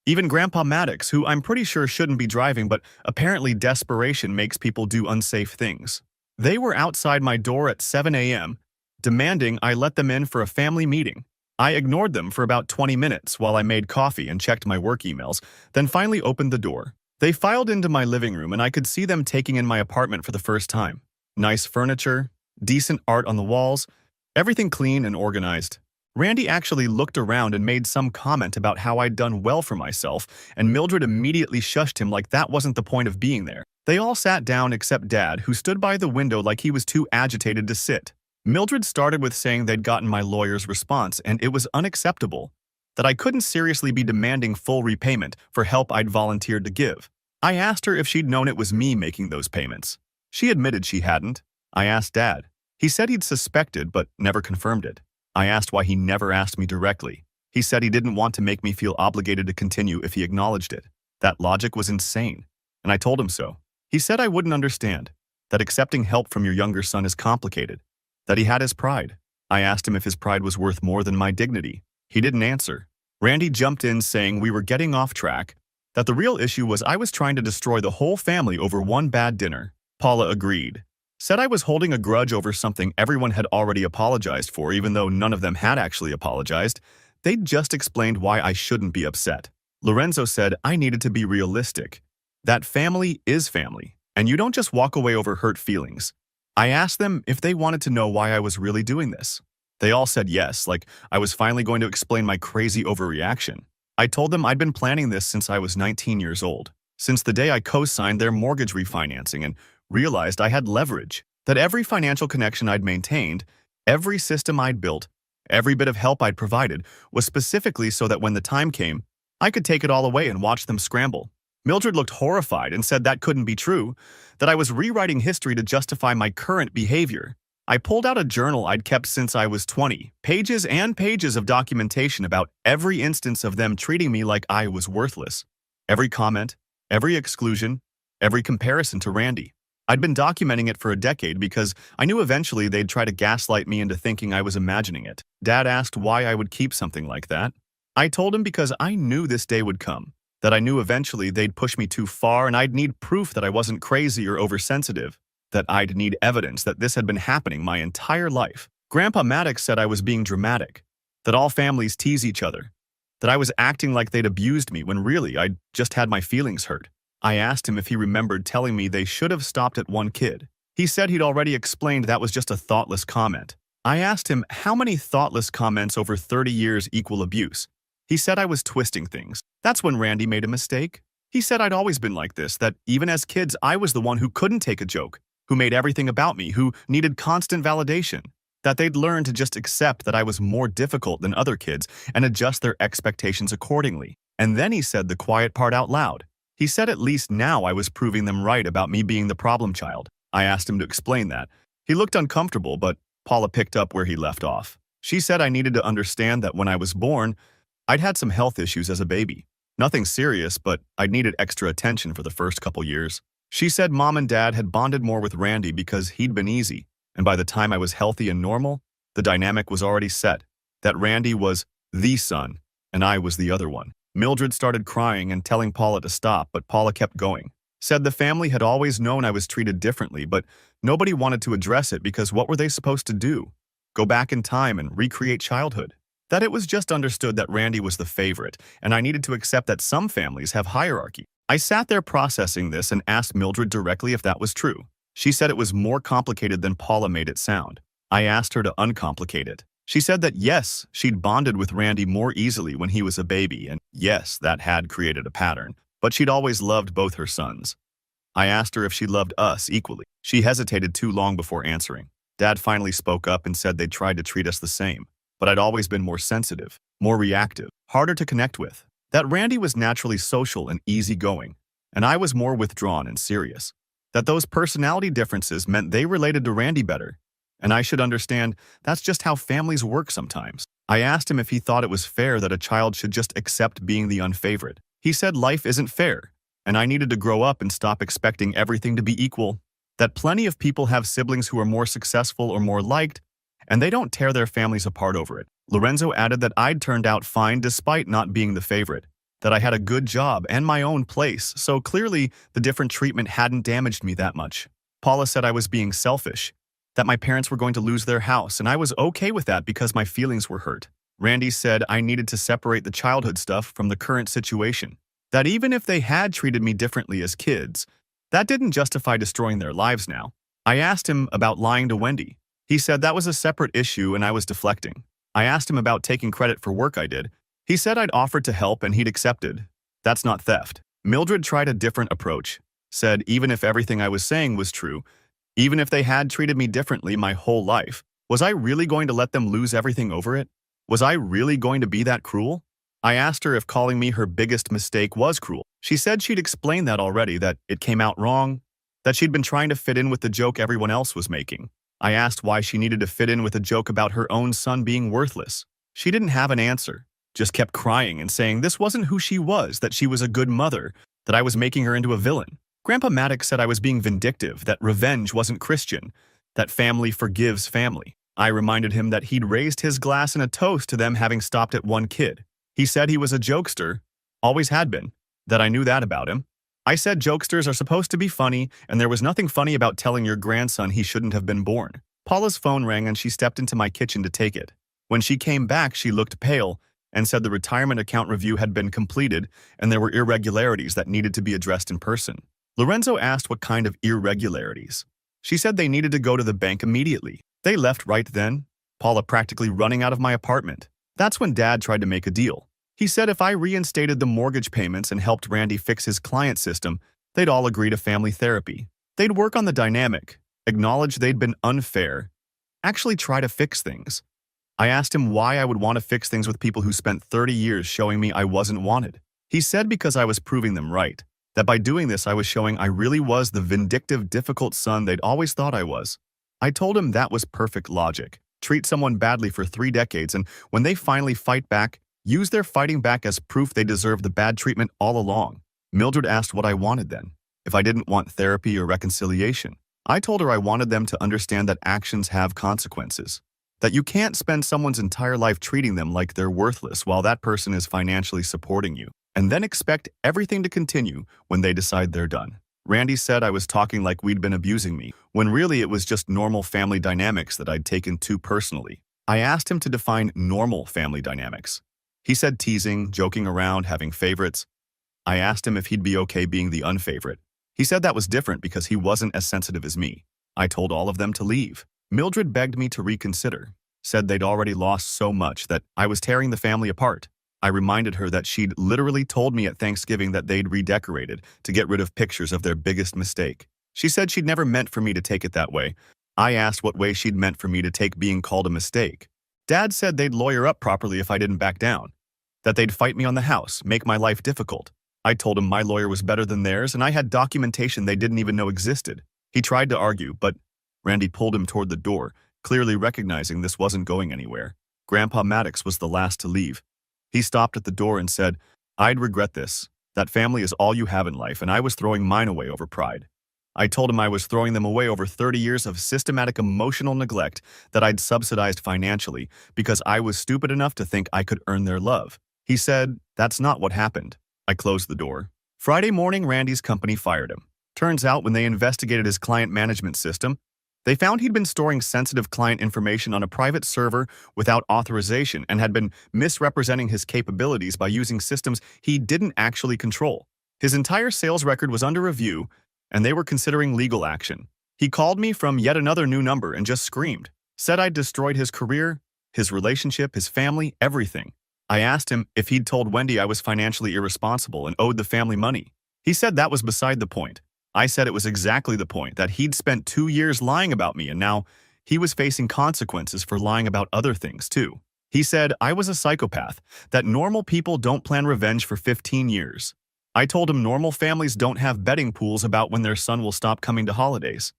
even Grandpa Maddox, who I'm pretty sure shouldn't be driving, but apparently desperation makes people do unsafe things. They were outside my door at 7 a.m., demanding I let them in for a family meeting. I ignored them for about 20 minutes while I made coffee and checked my work emails, then finally opened the door. They filed into my living room and I could see them taking in my apartment for the first time. Nice furniture, decent art on the walls, everything clean and organized. Randy actually looked around and made some comment about how I'd done well for myself, and Mildred immediately shushed him like that wasn't the point of being there. They all sat down except Dad, who stood by the window like he was too agitated to sit. Mildred started with saying they'd gotten my lawyer's response and it was unacceptable. that I couldn't seriously be demanding full repayment for help I'd volunteered to give. I asked her if she'd known it was me making those payments. She admitted she hadn't. I asked Dad. He said he'd suspected but never confirmed it. I asked why he never asked me directly. He said he didn't want to make me feel obligated to continue if he acknowledged it. That logic was insane, and I told him so. He said I wouldn't understand, that accepting help from your younger son is complicated, that he had his pride. I asked him if his pride was worth more than my dignity. He didn't answer. Randy jumped in saying we were getting off track, that the real issue was I was trying to destroy the whole family over one bad dinner. Paula agreed. Said I was holding a grudge over something everyone had already apologized for, even though none of them had actually apologized. They'd just explained why I shouldn't be upset. Lorenzo said I needed to be realistic. That family is family, and you don't just walk away over hurt feelings. I asked them if they wanted to know why I was really doing this. They all said yes, like I was finally going to explain my crazy overreaction. I told them I'd been planning this since I was 19 years old, since the day I co-signed their mortgage refinancing and realized I had leverage, that every financial connection I'd maintained, every system I'd built, every bit of help I'd provided was specifically so that when the time came, I could take it all away and watch them scramble. Mildred looked horrified and said that couldn't be true, that I was rewriting history to justify my current behavior. I pulled out a journal I'd kept since I was 20, pages and pages of documentation about every instance of them treating me like I was worthless. Every comment, every exclusion, every comparison to Randy. I'd been documenting it for a decade because I knew eventually they'd try to gaslight me into thinking I was imagining it. Dad asked why I would keep something like that. I told him because I knew this day would come, that I knew eventually they'd push me too far and I'd need proof that I wasn't crazy or oversensitive, that I'd need evidence that this had been happening my entire life. Grandpa Maddox said I was being dramatic, that all families tease each other, that I was acting like they'd abused me when really I'd just had my feelings hurt. I asked him if he remembered telling me they should have stopped at one kid. He said he'd already explained that was just a thoughtless comment. I asked him how many thoughtless comments over 30 years equal abuse. He said I was twisting things. That's when Randy made a mistake. He said I'd always been like this, that even as kids I was the one who couldn't take a joke, who made everything about me, who needed constant validation, that they'd learned to just accept that I was more difficult than other kids and adjust their expectations accordingly. And then he said the quiet part out loud. He said at least now I was proving them right about me being the problem child. I asked him to explain that. He looked uncomfortable, but Paula picked up where he left off. She said I needed to understand that when I was born, I'd had some health issues as a baby. Nothing serious, but I'd needed extra attention for the first couple years. She said Mom and Dad had bonded more with Randy because he'd been easy, and by the time I was healthy and normal, the dynamic was already set, that Randy was the son, and I was the other one. Mildred started crying and telling Paula to stop, but Paula kept going. Said the family had always known I was treated differently, but nobody wanted to address it because what were they supposed to do? Go back in time and recreate childhood? That it was just understood that Randy was the favorite, and I needed to accept that some families have hierarchy. I sat there processing this and asked Mildred directly if that was true. She said it was more complicated than Paula made it sound. I asked her to uncomplicate it. She said that yes, she'd bonded with Randy more easily when he was a baby, and yes, that had created a pattern, but she'd always loved both her sons. I asked her if she loved us equally. She hesitated too long before answering. Dad finally spoke up and said they'd tried to treat us the same, but I'd always been more sensitive, more reactive, harder to connect with. That Randy was naturally social and easygoing, and I was more withdrawn and serious. That those personality differences meant they related to Randy better, and I should understand that's just how families work sometimes. I asked him if he thought it was fair that a child should just accept being the unfavored. He said life isn't fair, and I needed to grow up and stop expecting everything to be equal. That plenty of people have siblings who are more successful or more liked, and they don't tear their families apart over it. Lorenzo added that I'd turned out fine despite not being the favorite, that I had a good job and my own place, so clearly the different treatment hadn't damaged me that much. Paula said I was being selfish, that my parents were going to lose their house, and I was okay with that because my feelings were hurt. Randy said I needed to separate the childhood stuff from the current situation, that even if they had treated me differently as kids, that didn't justify destroying their lives now. I asked him about lying to Wendy. He said that was a separate issue and I was deflecting. I asked him about taking credit for work I did. He said I'd offered to help and he'd accepted. That's not theft. Mildred tried a different approach, said even if everything I was saying was true, even if they had treated me differently my whole life, was I really going to let them lose everything over it? Was I really going to be that cruel? I asked her if calling me her biggest mistake was cruel. She said she'd explained that already, that it came out wrong, that she'd been trying to fit in with the joke everyone else was making. I asked why she needed to fit in with a joke about her own son being worthless. She didn't have an answer, just kept crying and saying this wasn't who she was, that she was a good mother, that I was making her into a villain. Grandpa Maddox said I was being vindictive, that revenge wasn't Christian, that family forgives family. I reminded him that he'd raised his glass in a toast to them having stopped at one kid. He said he was a jokester, always had been, that I knew that about him. I said jokesters are supposed to be funny, and there was nothing funny about telling your grandson he shouldn't have been born. Paula's phone rang and she stepped into my kitchen to take it. When she came back, she looked pale and said the retirement account review had been completed and there were irregularities that needed to be addressed in person. Lorenzo asked what kind of irregularities. She said they needed to go to the bank immediately. They left right then, Paula practically running out of my apartment. That's when Dad tried to make a deal. He said if I reinstated the mortgage payments and helped Randy fix his client system, they'd all agree to family therapy. They'd work on the dynamic, acknowledge they'd been unfair, actually try to fix things. I asked him why I would want to fix things with people who spent 30 years showing me I wasn't wanted. He said because I was proving them right, that by doing this I was showing I really was the vindictive, difficult son they'd always thought I was. I told him that was perfect logic. Treat someone badly for 3 decades and when they finally fight back, use their fighting back as proof they deserve the bad treatment all along. Mildred asked what I wanted then, if I didn't want therapy or reconciliation. I told her I wanted them to understand that actions have consequences, that you can't spend someone's entire life treating them like they're worthless while that person is financially supporting you, and then expect everything to continue when they decide they're done. Randy said I was talking like we'd been abusing me, when really it was just normal family dynamics that I'd taken too personally. I asked him to define normal family dynamics. He said teasing, joking around, having favorites. I asked him if he'd be okay being the unfavorite. He said that was different because he wasn't as sensitive as me. I told all of them to leave. Mildred begged me to reconsider, said they'd already lost so much that I was tearing the family apart. I reminded her that she'd literally told me at Thanksgiving that they'd redecorated to get rid of pictures of their biggest mistake. She said she'd never meant for me to take it that way. I asked what way she'd meant for me to take being called a mistake. Dad said they'd lawyer up properly if I didn't back down, that they'd fight me on the house, make my life difficult. I told him my lawyer was better than theirs and I had documentation they didn't even know existed. He tried to argue, but Randy pulled him toward the door, clearly recognizing this wasn't going anywhere. Grandpa Maddox was the last to leave. He stopped at the door and said, I'd regret this. That family is all you have in life and I was throwing mine away over pride. I told him I was throwing them away over 30 years of systematic emotional neglect that I'd subsidized financially because I was stupid enough to think I could earn their love. He said, that's not what happened. I closed the door. Friday morning, Randy's company fired him. Turns out when they investigated his client management system, they found he'd been storing sensitive client information on a private server without authorization and had been misrepresenting his capabilities by using systems he didn't actually control. His entire sales record was under review, and they were considering legal action. He called me from yet another new number and just screamed, said I'd destroyed his career, his relationship, his family, everything. I asked him if he'd told Wendy I was financially irresponsible and owed the family money. He said that was beside the point. I said it was exactly the point, that he'd spent 2 years lying about me and now he was facing consequences for lying about other things too. He said I was a psychopath, that normal people don't plan revenge for 15 years. I told him normal families don't have betting pools about when their son will stop coming to holidays.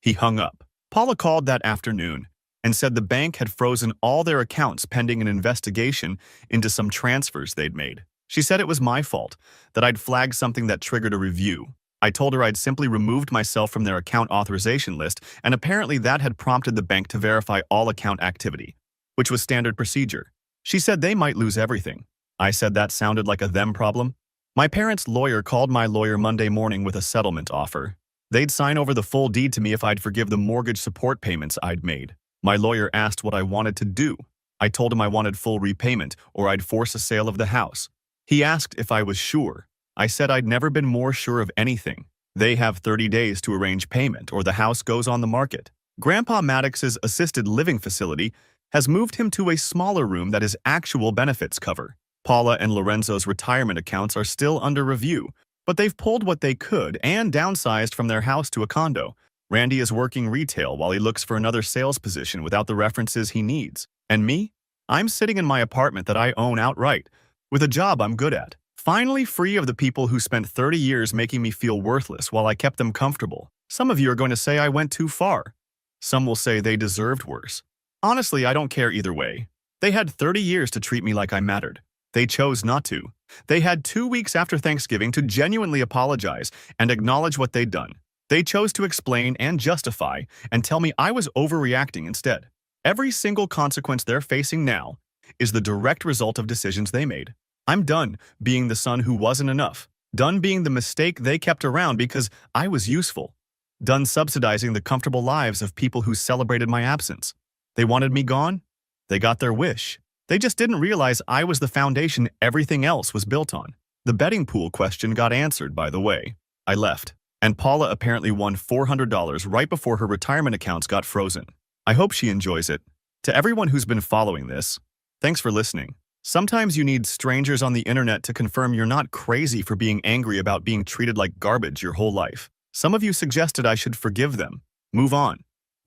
He hung up. Paula called that afternoon and said the bank had frozen all their accounts pending an investigation into some transfers they'd made. She said it was my fault, that I'd flagged something that triggered a review. I told her I'd simply removed myself from their account authorization list, and apparently that had prompted the bank to verify all account activity, which was standard procedure. She said they might lose everything. I said that sounded like a them problem. My parents' lawyer called my lawyer Monday morning with a settlement offer. They'd sign over the full deed to me if I'd forgive the mortgage support payments I'd made. My lawyer asked what I wanted to do. I told him I wanted full repayment, or I'd force a sale of the house. He asked if I was sure. I said I'd never been more sure of anything. They have 30 days to arrange payment, or the house goes on the market. Grandpa Maddox's assisted living facility has moved him to a smaller room that his actual benefits cover. Paula and Lorenzo's retirement accounts are still under review, but they've pulled what they could and downsized from their house to a condo. Randy is working retail while he looks for another sales position without the references he needs. And me? I'm sitting in my apartment that I own outright, with a job I'm good at. Finally free of the people who spent 30 years making me feel worthless while I kept them comfortable. Some of you are going to say I went too far. Some will say they deserved worse. Honestly, I don't care either way. They had 30 years to treat me like I mattered. They chose not to. They had 2 weeks after Thanksgiving to genuinely apologize and acknowledge what they'd done. They chose to explain and justify and tell me I was overreacting instead. Every single consequence they're facing now is the direct result of decisions they made. I'm done being the son who wasn't enough. Done being the mistake they kept around because I was useful. Done subsidizing the comfortable lives of people who celebrated my absence. They wanted me gone? They got their wish. They just didn't realize I was the foundation everything else was built on. The betting pool question got answered, by the way. I left, and Paula apparently won $400 right before her retirement accounts got frozen. I hope she enjoys it. To everyone who's been following this, thanks for listening. Sometimes you need strangers on the internet to confirm you're not crazy for being angry about being treated like garbage your whole life. Some of you suggested I should forgive them, move on,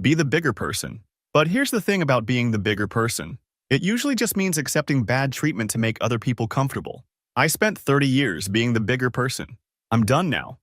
be the bigger person. But here's the thing about being the bigger person. It usually just means accepting bad treatment to make other people comfortable. I spent 30 years being the bigger person. I'm done now.